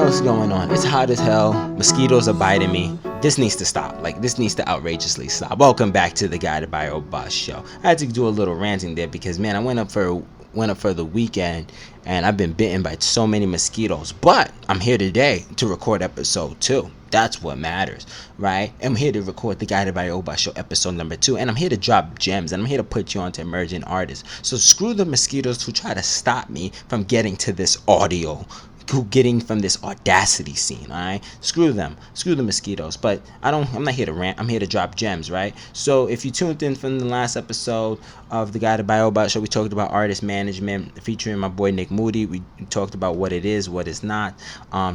hell's going on? It's hot as hell. Mosquitoes are biting me. This needs to stop. This needs to outrageously stop. Welcome back to the Guided By Obas show. I had to do a little ranting there because, man, I went up for the weekend and I've been bitten by so many mosquitoes. But I'm here today to record episode 2. That's what matters, right? I'm here to record the Guided By Obas show episode number 2, and I'm here to drop gems, and I'm here to put you onto emerging artists. So screw the mosquitoes who try to stop me from getting to this audio, getting from this audacity scene. All right, screw them, screw the mosquitoes. But I'm not here to rant. I'm here to drop gems, right? So if you tuned in from the last episode of the Guided By Obas show, we talked about artist management featuring my boy Nick Moody. We talked about what it is, what it's not,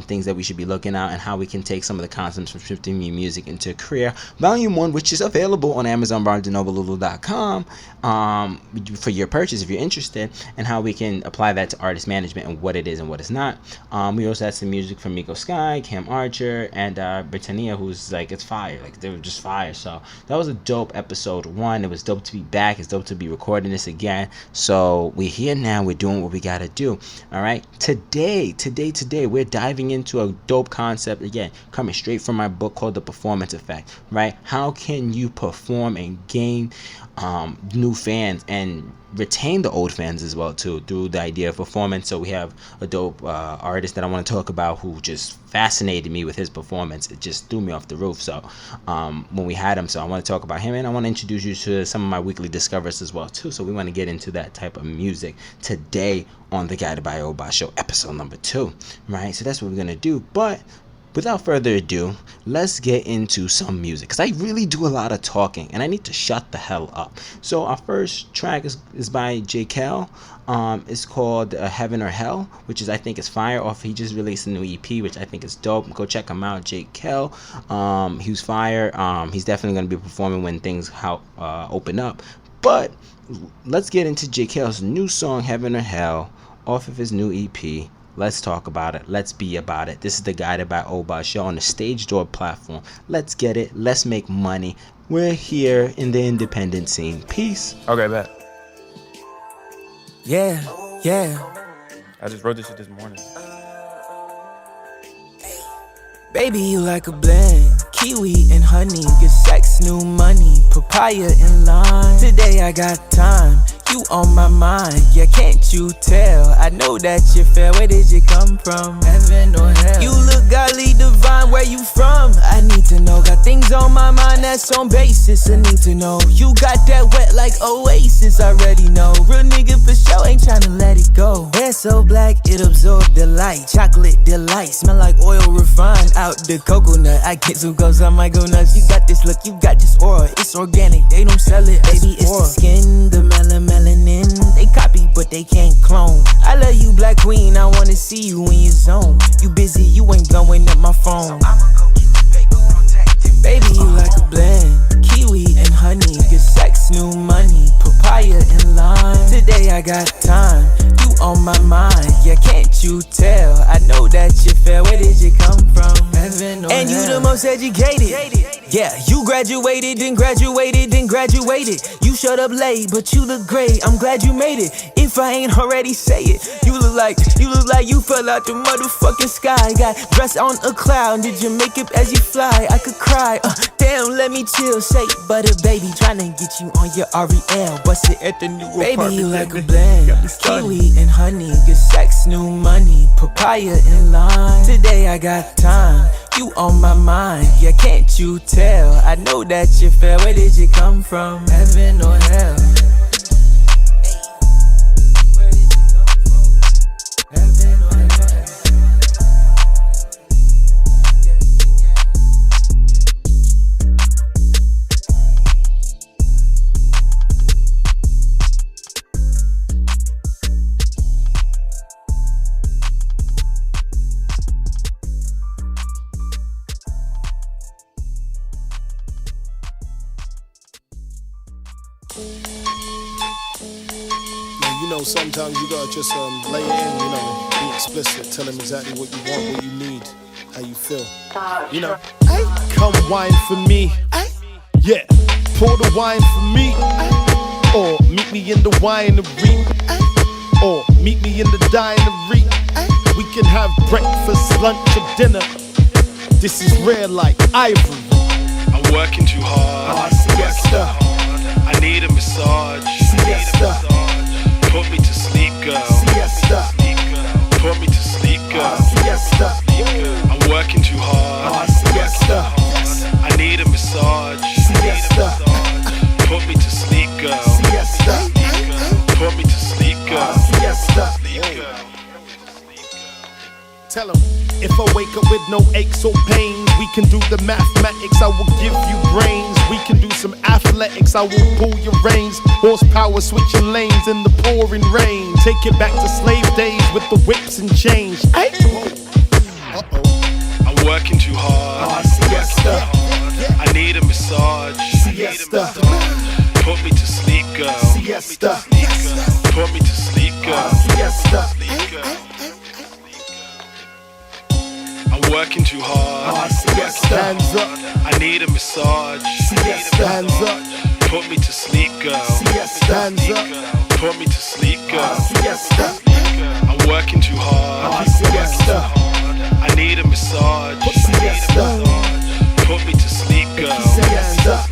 things that we should be looking at, and how we can take some of the concepts from shifting music into a career. Volume 1, which is available on Amazon, BarnesandNoble.com for your purchase if you're interested, and how we can apply that to artist management and what it is and what it's not. We also had some music from Miko Sky, Cam Archer, and Britannia, who's it's fire. They were just fire. So that was a dope episode 1. It was dope to be back. It's dope to be recording this again. So we're here now. We're doing what we gotta do. All right. Today, we're diving into a dope concept again, coming straight from my book called The Performance Effect. Right? How can you perform and gain new fans and retain the old fans as well too through the idea of performance? So we have a dope artist that I want to talk about who just fascinated me with his performance. It just threw me off the roof. So when we had him, so I want to talk about him, and I want to introduce you to some of my weekly discoveries as well too. So we want to get into that type of music today on the Guided By Obas show episode number 2, right? So that's what we're gonna do. But without further ado, let's get into some music, because I really do a lot of talking and I need to shut the hell up. So our first track is by J. Kel. It's called Heaven or Hell, which I think is fire. He just released a new EP, which I think is dope. Go check him out, J. Kel. He was fire. He's definitely going to be performing when things open up. But let's get into J. Kel's new song, Heaven or Hell, off of his new EP. Let's talk about it. Let's be about it. This is the Guided By Obas show on the Stage Door platform. Let's get it. Let's make money. We're here in the independent scene. Peace. Okay, bet. Yeah. I just wrote this shit this morning. Baby, you like a blend. Kiwi and honey. Good sex, new money. Papaya and lime. Today I got time. You on my mind, yeah, can't you tell? I know that you fell, where did you come from? Heaven or hell? You look godly divine, where you from? I need to know, got things on my mind that's on basis. I need to know, you got that wet like Oasis, already know. Real nigga for sure, ain't tryna let it go. Hair so black, it absorbed the light. Chocolate delight, smell like oil refined out the coconut. I get some ghosts, I might go nuts. You got this look, you got this aura, it's organic, they don't sell it, baby, it's the skin, the melanin. They copy, but they can't clone. I love you, Black Queen. I wanna see you in your zone. You busy, you ain't blowing up my phone. Baby, you like a blend. Kiwi and honey. Good sex, new money. Papaya and lime. Today I got time. You on my mind. Yeah, can't you tell? I know that you fell. Where did you come from? Heaven or and hell? You the most educated. Yeah, you graduated, then graduated, then graduated. You showed up late, but you look great. I'm glad you made it. If I ain't already say it, you look like you fell out the motherfucking sky. Got dressed on a cloud. Did you make it as you fly? I could cry. Damn, let me chill. Say butter, baby, tryna get you on your REL. Bust it at the new apartment. Baby, you like a blend. Kiwi and honey. Good sex, new money. Papaya and lime. Today I got time. You on my mind, yeah, can't you tell? I know that you fell, where did you come from? Heaven or hell? Heaven or hell? Sometimes you gotta just lay it in, be explicit, tell them exactly what you want, what you need, how you feel, Ay, come wine for me, ay, yeah, pour the wine for me, ay, or meet me in the winery, ay, or meet me in the dinery, ay, We can have breakfast, lunch, or dinner. This is rare like ivory. I'm working too hard. Siesta. I need a massage. Siesta. Put me to sleep, girl. Siesta. Put me to sleep, girl. Siesta. I'm working too hard. Siesta. I need a massage. Siesta. Put me to sleep, girl. Siesta. Put me to sleep, girl. Siesta. Sleep, girl. Tell him, if I wake up with no aches or pains, we can do the mathematics, I will give you brains. We can do some athletics, I will pull your reins. Horsepower switching lanes in the pouring rain. Take it back to slave days with the whips and chains. Hey. I'm working too hard. Siesta. I need a massage. Siesta. Put me to sleep, girl. Siesta. Put me to sleep, girl. Siesta. Sleep, girl. I'm working too hard. Siesta. Hands up. I need a massage. Siesta. Hands up. Put me to sleep, girl. Siesta. Hands up. Put me to sleep, girl. Siesta. I'm working too hard. Siesta. I need a massage. Siesta. Put me to sleep, girl. Siesta.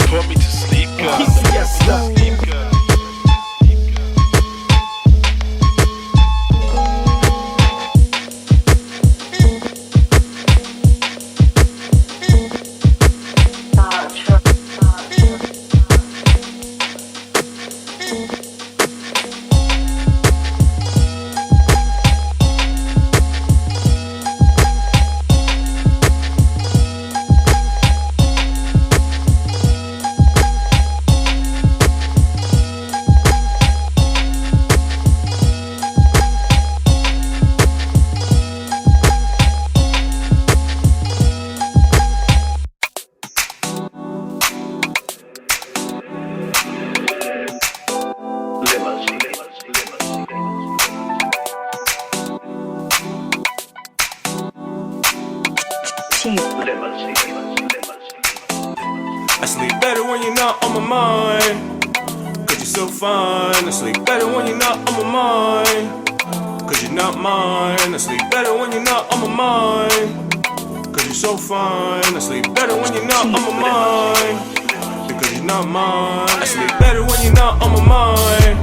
Put me to sleep, girl. Siesta. Sleep, girl. I sleep better when you're not on my mind, cause you're so fine. I sleep better when you're not on my mind, cause you're not mine. I sleep better when you're not on my mind, cause you're so fine. I sleep better when you're not on my mind, because you're not mine. I sleep better when you're not on my mind,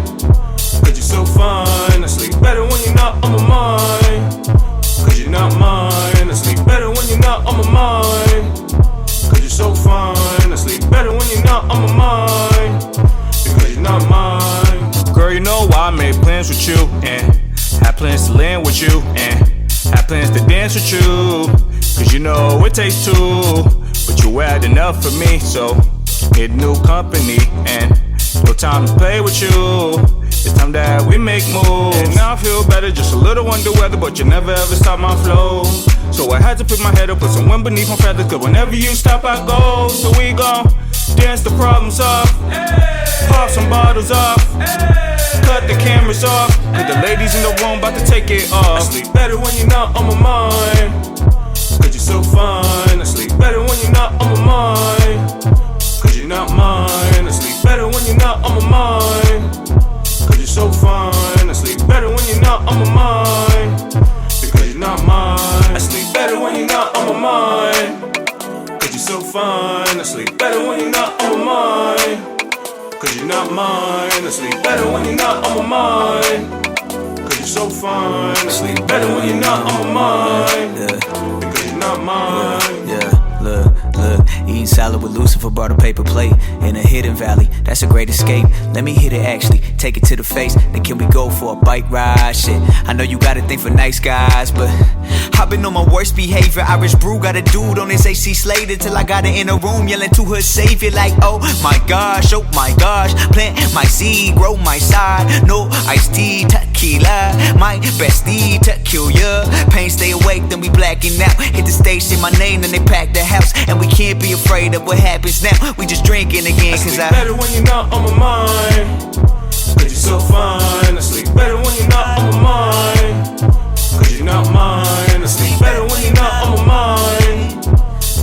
cause you're so fine. I sleep better when you're not on my mind, cause you're not mine. I sleep better when you're not on my mind, cause you're so fine. I sleep better when you're not on my mind, because you're not mine. Girl, you know why I made plans with you, and had plans to land with you, and had plans to dance with you, cause you know it takes two, but you had enough for me, so need new company, and no time to play with you. It's time that we make moves. And now I feel better, just a little under weather, but you never ever stop my flow. So I had to pick my head up, put some wind beneath my feathers, cause whenever you stop I go. So we gon' dance the problems off, pop some bottles off, cut the cameras off, cause the ladies in the room about to take it off. I sleep better when you're not on my mind, cause you're so fine. I sleep better when you're not on my mind, cause you're not mine. I sleep better when you're not on my mind, cause you're so fine. I sleep better when you're not on my mind, because you're not mine. I sleep better when you're not on my mind, cause you're so fine. I sleep better when you're not on my mind, cause you're not mine. I sleep better when you're not on my mind, cause you're so fine. I sleep better when you're not on my mind, because you're not mine. Yeah, look, eating salad with Lucifer, brought a paper plate in a hidden valley. That's a great escape. Let me hit it actually, take it to the face. Then can we go for a bike ride? Shit, I know you got a thing for nice guys, but I've been on my worst behavior. Irish brew got a dude on his AC Slater till I got her in a room yelling to her savior like, oh my gosh, plant my seed, grow my side. No iced tea, tequila, my bestie to kill ya. Pain stay awake, then we blacking out. Hit the station, my name, then they pack the house, and we can't be afraid of what happens now. We just drinking again, I sleep better when you're not on my mind, cause you're so fine. I sleep better when you're not on my mind, cause you're not mine. I sleep better when you're not on my mind,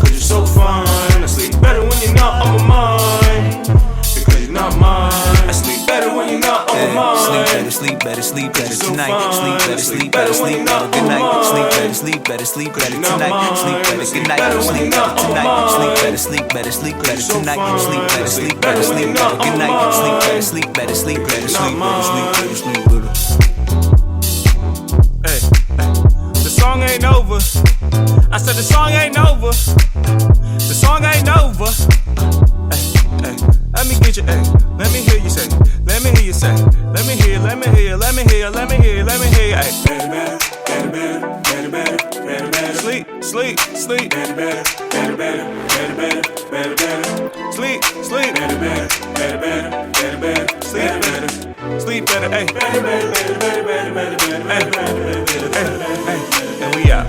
cause you're so fine. I sleep better when you're not on my mind, because you're not mine. I sleep better when you're Sleep better, sleep better tonight. Sleep better, sleep better, sleep better, good night. Sleep better, sleep better, sleep better tonight. Sleep better, good night. Sleep better tonight. Sleep better, sleep better, sleep better tonight. Sleep better, sleep better, sleep better, good night. Sleep better, sleep better, sleep better, sleep better, sleep better, sleep better. Hey, the song ain't over. I said the song ain't over. The song ain't over. Hey, let me get you, hey, let me hear you say, let me hear you say, let me hear, let me hear, let me hear, let me hear, let me hear, hey. Better, better, better, better, better, better, better, sleep, sleep, sleep, better, better, better, better, better, better, better, better, sleep, sleep, better, better, better, better, better, better, sleep better, sleep better, hey, better, better, better, better, better, better, better, better, hey, and we out.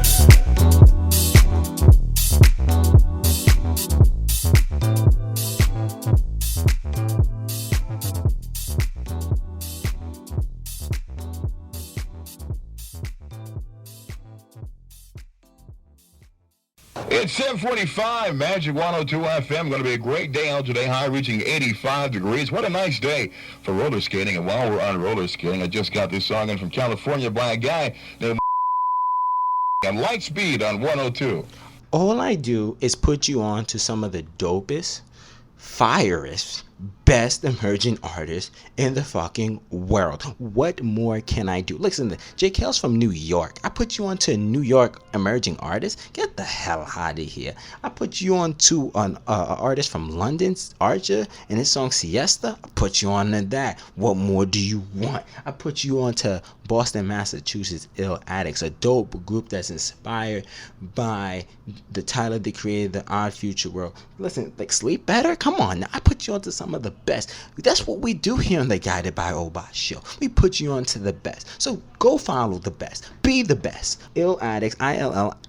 It's 7:45, Magic 102 FM. Going to be a great day out today, high reaching 85 degrees. What a nice day for roller skating. And while we're on roller skating, I just got this song in from California by a guy named on Lightspeed on 102. All I do is put you on to some of the dopest, firest, best emerging artists in the fucking world. What more can I do? Listen, J. Kel's from New York. I put you on to a New York emerging artist. Get the hell out of here. I put you on to an artist from London, Archer, and his song Siesta. I put you on to that. What more do you want? I put you on to Boston, Massachusetts, Ill Addicts, a dope group that's inspired by the Tyler, the Creator, the Odd Future World. Listen, like Sleep Better? Come on now. I put you on to some of the best. That's what we do here on the Guided by Obas show. We put you on to the best. So go follow the best. Be the best. Ill Addicts, ILLADDICTS,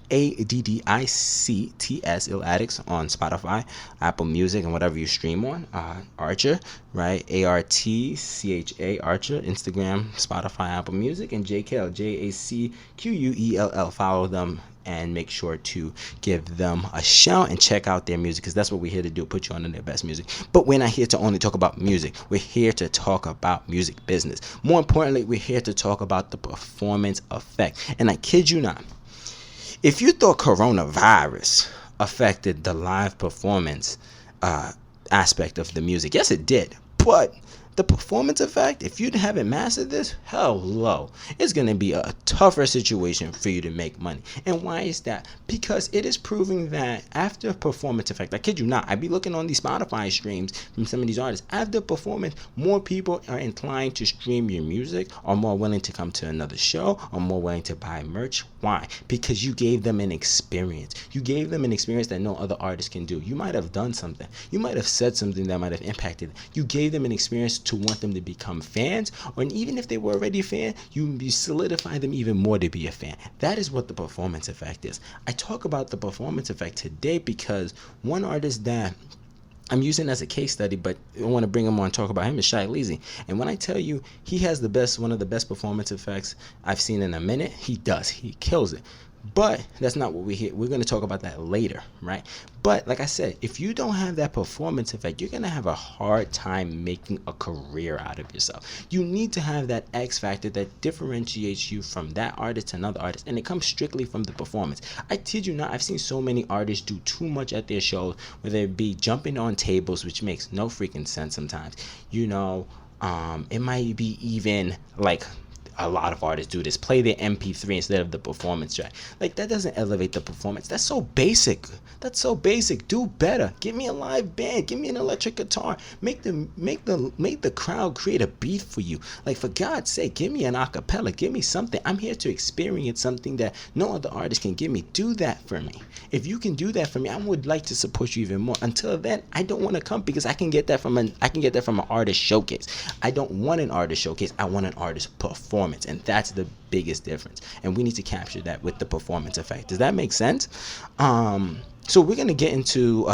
Ill Addicts on Spotify, Apple Music, and whatever you stream on. Archer, right? ARTCHA, Archer, Instagram, Spotify, Apple Music, and JKL, JACQUELL. Follow them and make sure to give them a shout and check out their music, because that's what we're here to do, put you on to their best music. But we're not here to only talk about music. We're here to talk about music business. More importantly, we're here to talk about the performance effect. And I kid you not, if you thought coronavirus affected the live performance aspect of the music, yes it did, but the performance effect, if you haven't mastered this, hello, it's going to be a tougher situation for you to make money. And why is that? Because it is proving that after performance effect, I kid you not, I be looking on these Spotify streams from some of these artists. After performance, more people are inclined to stream your music, are more willing to come to another show, are more willing to buy merch. Why? Because you gave them an experience. You gave them an experience that no other artist can do. You might have done something. You might have said something that might have impacted them. You gave them an experience to want them to become fans, or even if they were already a fan, you solidify them even more to be a fan. That is what the performance effect is. I talk about the performance effect today because one artist that I'm using as a case study, but I want to bring him on and talk about him, is Shy Leezy. And when I tell you he has one of the best performance effects I've seen in a minute, he does. He kills it. But that's not what we're here. We're going to talk about that later, right? But like I said, if you don't have that performance effect, you're going to have a hard time making a career out of yourself. You need to have that X factor that differentiates you from that artist to another artist, and it comes strictly from the performance. I kid you not, I've seen so many artists do too much at their shows, whether it be jumping on tables, which makes no freaking sense sometimes. You know, it might be even like a lot of artists do this, play their MP3 instead of the performance track. Like, that doesn't elevate the performance. That's so basic. Do better. Give me a live band. Give me an electric guitar. Make the crowd create a beat for you. Like, for God's sake, give me an acapella. Give me something. I'm here to experience something that no other artist can give me. Do that for me. If you can do that for me, I would like to support you even more. Until then, I don't want to come, because I can get that from an artist showcase. I don't want an artist showcase. I want an artist performance. And that's the biggest difference, and we need to capture that with the performance effect. Does that make sense? So we're going to get into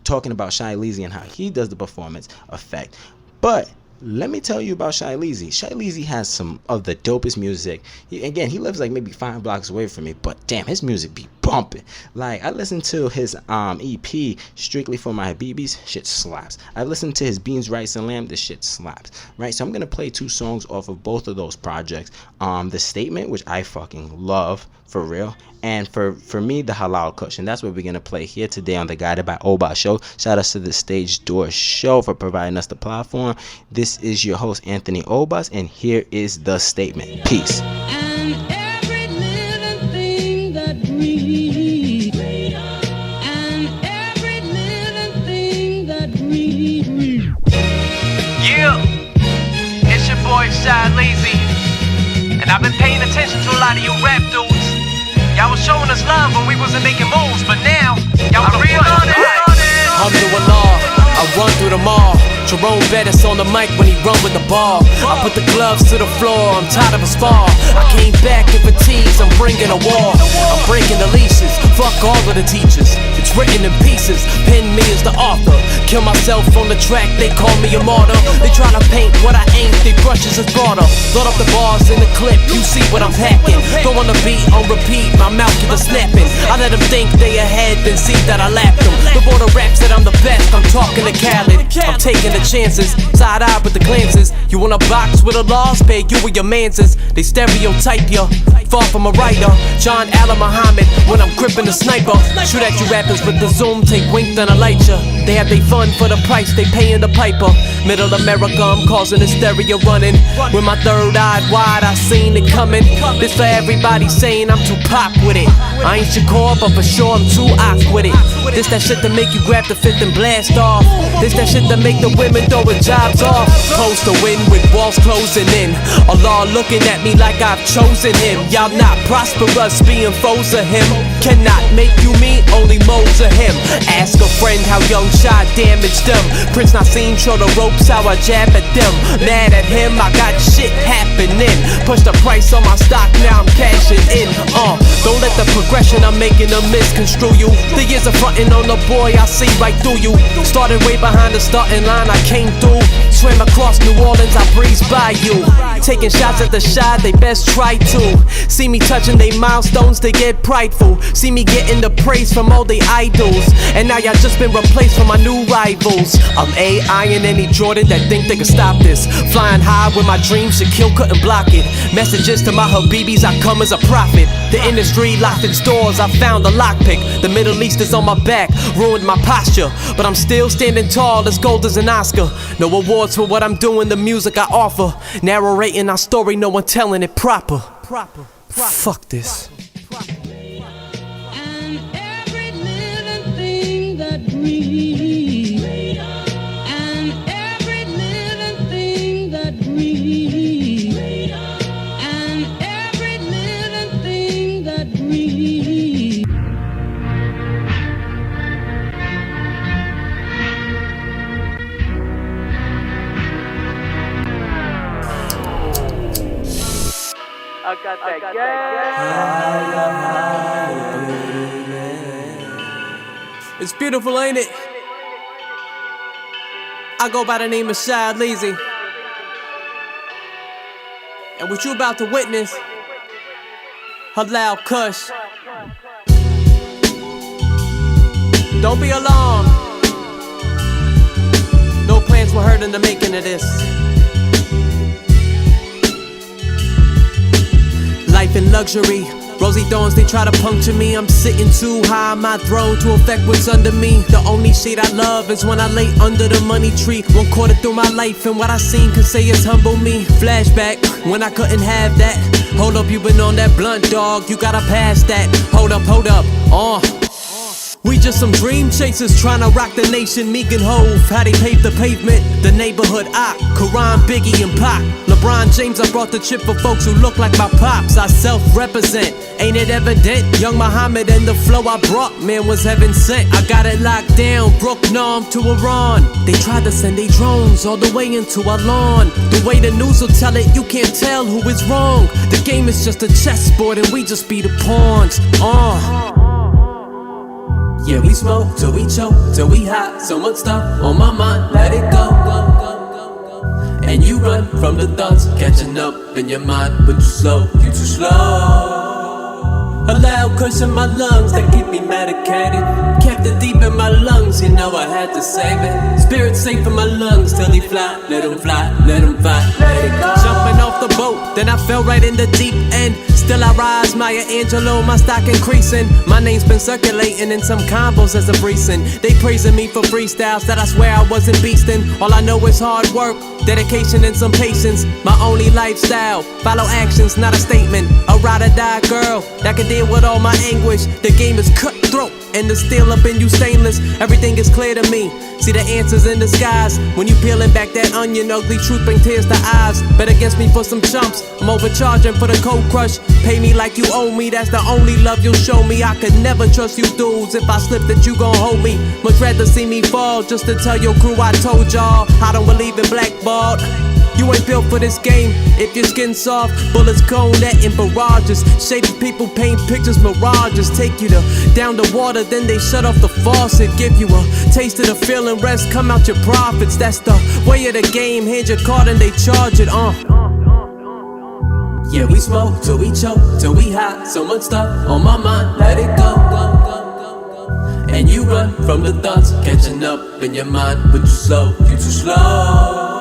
talking about Shy Leezy and how he does the performance effect, but let me tell you about Shy Leezy. Shy Leezy has some of the dopest music. He lives like maybe 5 blocks away from me, but damn, his music be bumping. Like, I listened to his EP, Strictly for My BBs, shit slaps. I listened to his Beans, Rice, and Lamb, this shit slaps. Right, so I'm gonna play 2 songs off of both of those projects. The Statement, which I fucking love, for real. And for me, the Halal Kush. And that's what we're going to play here today on the Guided by Obas show. Shout out to the Stage Door Show for providing us the platform. This is your host, Anthony Obas, and here is The Statement. Peace. And every living thing that breathes. And every living thing that breathes. Yeah, it's your boy Shy Leezy. And I've been paying attention to a lot of you rap dudes. Y'all was showing us love when we wasn't making moves, but now y'all are real on it. Alhamdulillah, I run through the mall. Jerome Bettis on the mic when he run with the ball. I put the gloves to the floor, I'm tired of his fall. I came back in fatigues, I'm bringing a wall. I'm breaking the leashes, fuck all of the teachers. It's written in pieces, pen me as the author. Kill myself on the track, they call me a martyr. They try to paint what I ain't, they brushes is broader. Load up the bars in the clip, you see what I'm packing. Throw on the beat, on repeat, my mouth get the snapping. I let them think they ahead, then see that I lapped them. The border raps that I'm the best, I'm talking to Khaled. I'm taking the chances, side eye with the glances. You want a box with a loss, pay you with your manses. They stereotype ya, far from a writer. John Allen Muhammad, when I'm gripping the sniper. Shoot at you rappers with the zoom, take wink, then I light ya. They have they fun for the price, they paying the piper. Middle America, I'm causing hysteria running. With my third eye wide, I seen it coming. This for everybody saying I'm too pop with it. I ain't Shakur, but for sure I'm too off with it. This that shit to make you grab the fifth and blast off. This that shit to make the women throw her jobs off. Post to win with walls closing in. Allah looking at me like I've chosen him. Y'all not prosperous, being foes of him. Cannot make you me, only moles of him. Ask a friend how young Shy damaged them. Prince Nassim show the ropes how I jab at them. Mad at him, I got shit happening. Push the price on my stock, now I'm cashing in. Don't let the progression I'm making them misconstrue you. The years of frontin' on the boy, I see right through you. Started way behind the starting line, I came through. Swam across New Orleans, I breezed by you. Taking shots at the shot, they best try to. See me touching they milestones, they get prideful. See me getting the praise from all they idols. And now y'all just been replaced for my new rivals. I'm AI and any Jordan that think they can stop this. Flying high with my dreams, Shaquille couldn't block it. Messages to my Habibis, I come as a prophet. The industry locked its doors, I found a lockpick. The Middle East is on my back, ruined my posture. But I'm still standing tall, as gold as an Oscar. No awards for what I'm doing, the music I offer. Narrating our story, no one telling it proper. Fuck this. And every living thing that breathes. And every living thing that breathes. And every living thing that breathes. I got that gas. It's beautiful, ain't it? I go by the name of Shy Leezy. And what you about to witness, Halal Kush. Don't be alarmed. No plans were heard in the making of this. Life in luxury, rosy thorns, they try to puncture me. I'm sitting too high on my throne to affect what's under me. The only shade I love is when I lay under the money tree. 1/4 through my life and what I seen can say it's humble me. Flashback, when I couldn't have that. Hold up, you been on that blunt, dog, you gotta pass that. Hold up, we just some dream chasers trying to rock the nation. Meek and Hove, how they paved the pavement. The neighborhood Ock, Quran, Biggie, and Pac. LeBron James, I brought the chip for folks who look like my pops. I self-represent, ain't it evident? Young Muhammad and the flow I brought, man, was heaven sent. I got it locked down, Brook Nam to Iran. They tried to send their drones all the way into our lawn. The way the news will tell it, you can't tell who is wrong. The game is just a chessboard and we just be the pawns. Yeah, we smoke till we choke, till we hot. So much stuff on my mind, let it go. And you run from the thoughts catching up in your mind, but you too slow. A loud curse in my lungs that keep me medicated. Kept it deep in my lungs, you know I had to save it. Spirit safe in my lungs till he fly. Let him fly, let him fly, let it go. Jumping off the boat, then I fell right in the deep end. Still I rise, Maya Angelou, my stock increasing. My name's been circulating in some combos as of recent. They praising me for freestyles that I swear I wasn't beastin'. All I know is hard work, dedication and some patience. My only lifestyle, follow actions, not a statement. A ride or die girl that can deal with all my anguish. The game is cutthroat and the steel up in you stainless. Everything is clear to me. See the answers in disguise. When you peeling back that onion, ugly truth bring tears to eyes. Bet against me for some chumps. I'm overcharging for the cold crush. Pay me like you owe me. That's the only love you'll show me. I could never trust you dudes. If I slip that you gon' hold me. Much rather see me fall just to tell your crew I told y'all. I don't believe in blackballed. You ain't built for this game if your skin's soft. Bullets cone that in barrages. Shady people paint pictures, mirages. Take you down the water, then they shut off the faucet. Give you a taste of the feeling, rest come out your profits. That's the way of the game. Hand your card and they charge it. Yeah, we smoke till we choke, till we high. So much stuff on my mind, let it go. And you run from the thoughts catching up in your mind, but you too slow.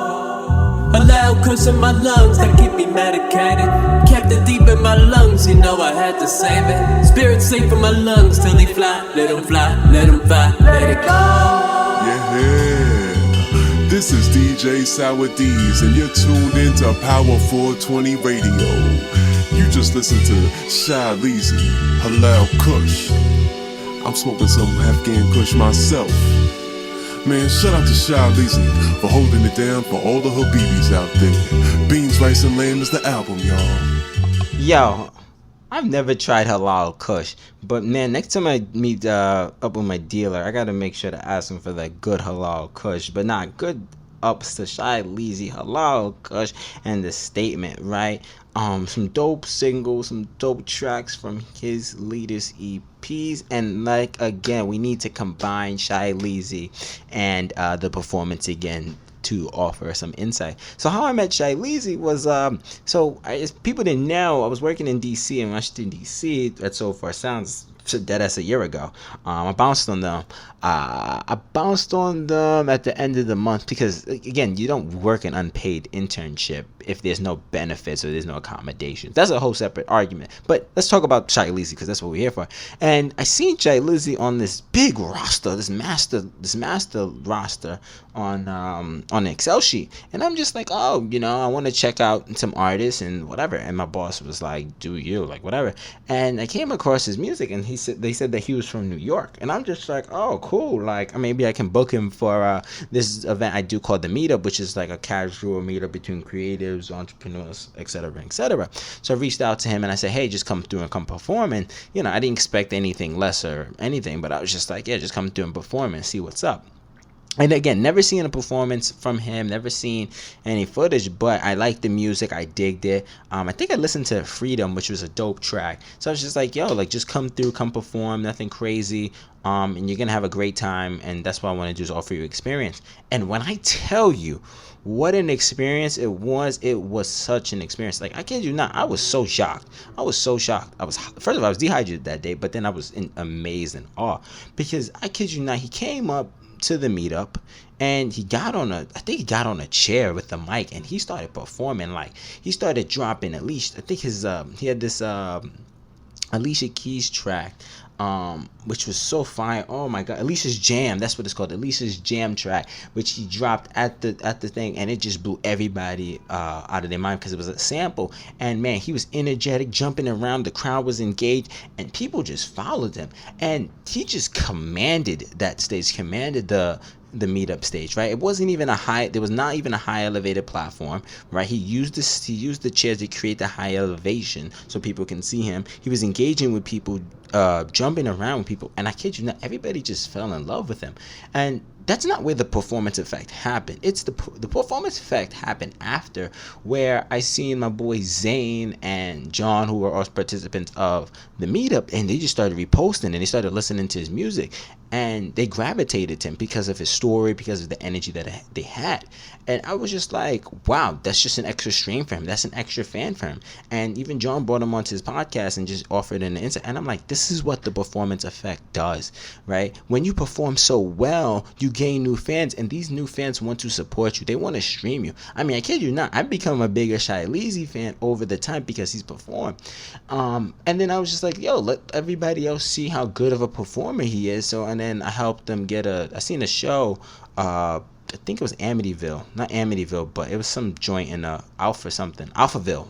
A loud curse in my lungs that keep me medicated. Kept it deep in my lungs, you know I had to save it. Spirit safe in my lungs till he fly. Let him fly, let him fly, let it go. Yeah, this is DJ Sour D's and you're tuned into Power 420 Radio. You just listen to Shy Leezy, Halal Kush. I'm smoking some Afghan Kush myself. Man, shout out to Shy Leezy for holding it down for all the Habibis out there. Beans, Rice, and Lamb is the album, y'all. Yo, I've never tried halal kush, but man, next time I meet up with my dealer, I gotta make sure to ask him for that good halal kush. But not good ups to Shy Leezy halal kush and the statement, right? Some dope singles, some dope tracks from his latest EPs, and like again, we need to combine Shy Leezy and the performance again to offer some insight. So how I met Shy Leezy was as people didn't know, I was working in DC in Washington DC at So Far Sounds. Dead as a year ago. I bounced on them. I bounced on them at the end of the month because, again, you don't work an unpaid internship if there's no benefits or there's no accommodations. That's a whole separate argument. But let's talk about Shy Leezy because that's what we're here for. And I seen Shy Leezy on this big roster, this master roster on an Excel sheet, and I'm just like, I want to check out some artists and whatever. And my boss was like, do you, like, whatever. And I came across his music, and they said that he was from New York, and I'm just like, oh, cool. Like, maybe I can book him for this event I do called the Meetup, which is like a casual meetup between creatives, entrepreneurs, etc., etc. So I reached out to him and I said, hey, just come through and come perform. And I didn't expect anything less or anything, but I was just like, yeah, just come through and perform and see what's up. And again, never seen a performance from him, never seen any footage, but I liked the music, I digged it. I think I listened to Freedom, which was a dope track. So I was just like, yo, like, just come through, come perform, nothing crazy, and you're gonna have a great time, and that's what I want to do is offer you experience. And when I tell you what an experience it was such an experience. Like, I kid you not, I was so shocked. First of all, I was dehydrated that day, but then I was in amazed and awe, because I kid you not, he came up to the meetup and he got on a chair with the mic and he started performing. Like, he started dropping at least, I think he had this Alicia Keys track, which was so fire. Oh my god, Alicia's Jam, that's what it's called, Alicia's Jam track, which he dropped at the thing, and it just blew everybody out of their mind because it was a sample. And man, he was energetic, jumping around, the crowd was engaged, and people just followed him, and he just commanded that stage, commanded the meetup stage, right? It wasn't even there was not even a high elevated platform, right? He used the chairs to create the high elevation so people can see him. He was engaging with people jumping around with people, and I kid you not, everybody just fell in love with him. And that's not where the performance effect happened. It's the performance effect happened after, where I seen my boy Zane and John, who were also participants of the meetup, and they just started reposting and they started listening to his music, and they gravitated to him because of his story, because of the energy that they had. And I was just like, wow, that's just an extra stream for him. That's an extra fan for him. And even John brought him onto his podcast and just offered an insight. And I'm like, this is what the performance effect does, right? When you perform so well, you gain new fans, and these new fans want to support you. They want to stream you. I mean, I kid you not, I've become a bigger Shy Leezy fan over the time because he's performed. And then I was just like, yo, let everybody else see how good of a performer he is. So, and then I helped them get I seen a show, I think it was Amityville, not Amityville, but it was some joint in Alphaville,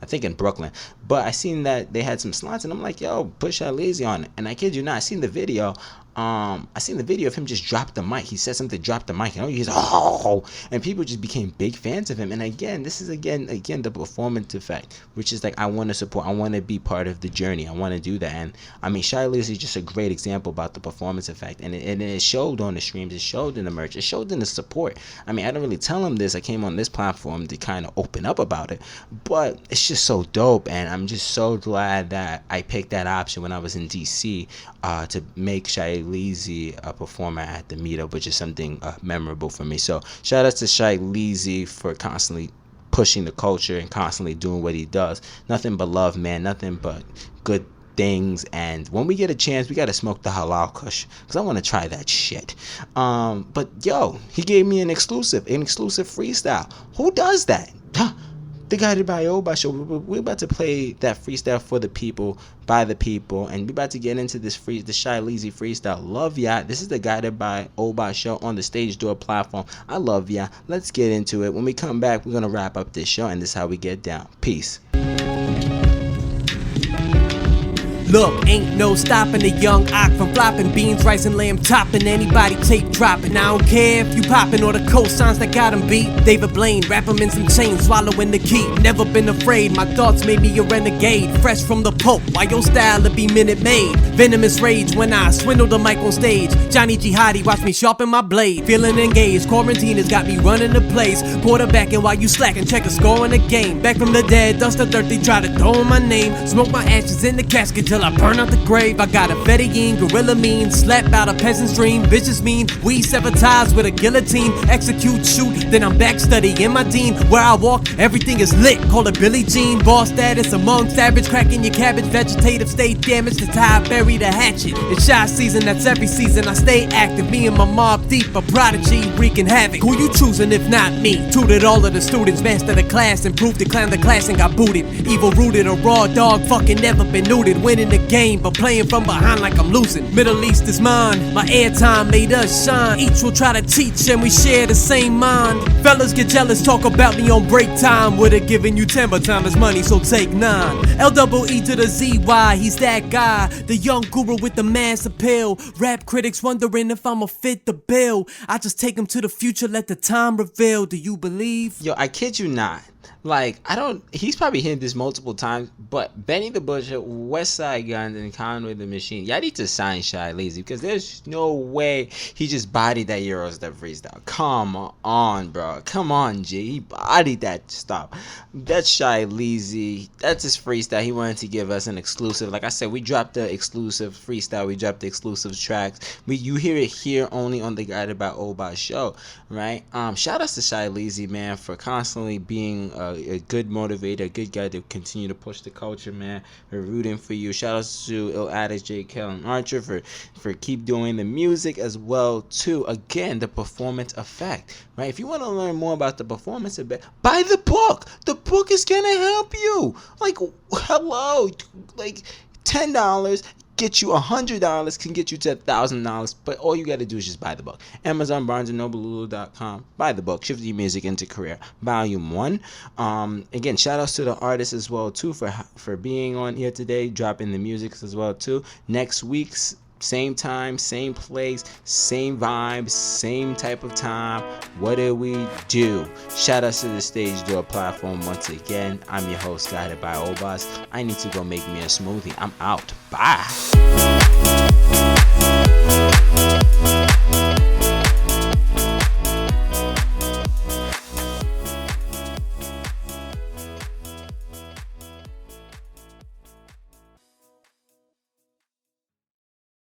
I think in Brooklyn. But I seen that they had some slots, and I'm like, yo, put Shy Leezy on it. And I kid you not, I seen the video. I seen the video of him just drop the mic. He said something, drop the mic, and he's oh, and people just became big fans of him. And again, this is again the performance effect, which is like, I want to support, I want to be part of the journey, I want to do that. And I mean, Shy Leezy is just a great example about the performance effect, and it showed on the streams, it showed in the merch, it showed in the support. I mean, I don't really tell him this. I came on this platform to kind of open up about it, but it's just so dope, and I'm just so glad that I picked that option when I was in DC to make Shy Leezy a performer at the meetup, which is something memorable for me. So shout out to Shy Leezy for constantly pushing the culture and constantly doing what he does. Nothing but love, man. Nothing but good things. And when we get a chance, we gotta smoke the halal kush, because I want to try that shit. But yo, he gave me an exclusive freestyle. Who does that? The Guided By Obas show. We're about to play that freestyle for the people, by the people, and we're about to get into the Shy Leezy freestyle. Love ya. This is the Guided By Obas show on the Stage Door platform. I love ya. Let's get into it. When we come back, we're gonna wrap up this show, and this is how we get down. Peace. Look, ain't no stopping the young ox from flopping beans, rice and lamb topping, anybody tape dropping. I don't care if you popping or the cosigns that got him beat. David Blaine, wrap him in some chains, swallowing the key. Never been afraid, my thoughts made me a renegade. Fresh from the Pope, why your style to be minute made. Venomous rage when I swindle the mic on stage. Johnny Jihadi, watch me sharpen my blade. Feeling engaged, quarantine has got me running the place. Quarterbacking while you slacking, check a score in the game. Back from the dead, dust the dirt, they try to throw in my name. Smoke my ashes in the casket till I burn out the grave. I got a Fettiine, gorilla mean, slap out a peasant's dream. Vicious mean, we sever ties with a guillotine. Execute, shoot, then I'm back studying my dean. Where I walk, everything is lit, call it Billie Jean. Boss status among savage, cracking your cabbage. Vegetative state damage, that's how I bury the hatchet. It's shy season, that's every season I stay active. Me and my mob deep, a prodigy wreaking havoc. Who you choosing if not me? Tutored all of the students, master the class, improved, declined the class and got booted. Evil rooted, a raw dog, fucking never been neutered. Winning the game, but playing from behind like I'm losing. Middle East is mine, my airtime made us shine. Each will try to teach and we share the same mind. Fellas get jealous, talk about me on break time. Would've given you 10, but time is money, so take 9. L-double-E to the Z-Y, he's that guy. The young guru with the mass appeal. Rap critics wondering if I'ma fit the bill. I just take him to the future, let the time reveal. Do you believe? Yo, I kid you not. Like, he's probably hit this multiple times, but Benny the Butcher, West Side Guns, and Conway the Machine, y'all need to sign Shy Leezy, because there's no way he just bodied that Eurostep freestyle. Come on, bro. Come on, G. He bodied that stuff. That's Shy Leezy. That's his freestyle. He wanted to give us an exclusive. Like I said, we dropped the exclusive freestyle. We dropped the exclusive tracks. You hear it here only on the Guided By Obas show, right? Shout out to Shy Leezy, man, for constantly being a good motivator, a good guy to continue to push the culture, man. We're rooting for you. Shout out to Ill Addict, J. Kellen Archer for keep doing the music as well too. Again, the performance effect, right? If you want to learn more about the performance effect, buy the book. The book is gonna help you. Like, hello, like $10 get you $100, can get you to $1,000, but all you got to do is just buy the book. Amazon, Barnes & Noble, Lulu.com. Buy the book, Shift Your Music into Career, Volume 1. Again, shout outs to the artists as well too for being on here today, dropping the music as well too. Next week's Same time, same place, same vibes, same type of time. What do we do? Shout out to the Stage Door platform once again. I'm your host, Guided by Obas. I need to go make me a smoothie. I'm out. Bye.